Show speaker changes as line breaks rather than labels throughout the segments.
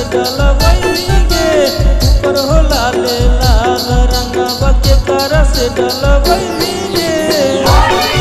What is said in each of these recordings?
से डलवैली गे ऊपर हो लाल लाल रंगवा के कर से डलवैली गे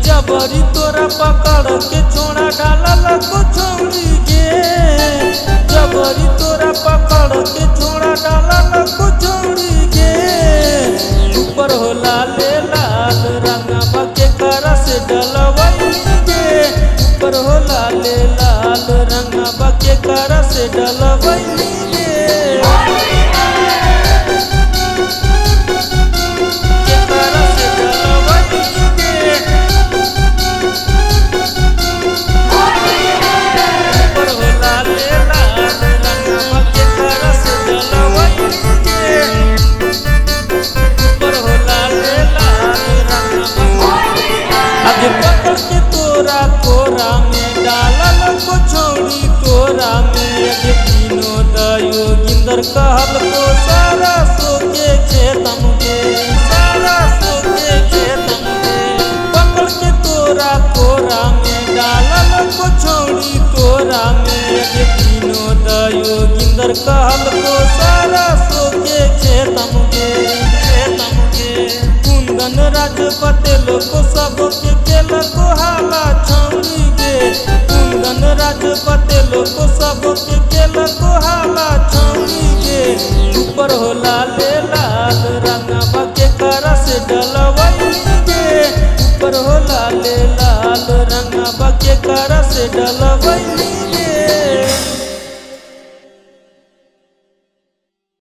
जबरी तोरा पकड़ के छोड़ा डालल को छोड़ी गे जबरी तोरा पकड़ के छोड़ा डालल को छोड़ी गे ऊपर हो लाल लाल रंगवा के कर से डलवैली गे ऊपर हो लाल लाल रंगवा के कर से डलवैली गे पकड़ के तोरा कोरा में डालल को छोड़ी तोरा में तीनों दयो गिंदर कहल को सारा सो के खेतम के सारा सो के खेतम के पकड़ के तोरा कोरा में डालल को छोड़ी तोरा में तीनों दयो गिंदर कहल को सारा सो के खेतम के कुंदन राज पटेल को सब के केल को हाला छौड़ी गे कुंदन राज पटेल को सब के केल को हाला छौड़ी गे ऊपर हो लाल लाल रंगवा के कर से डलवैली गे ऊपर हो लाल लाल रंगवा के कर से डलवैली गे।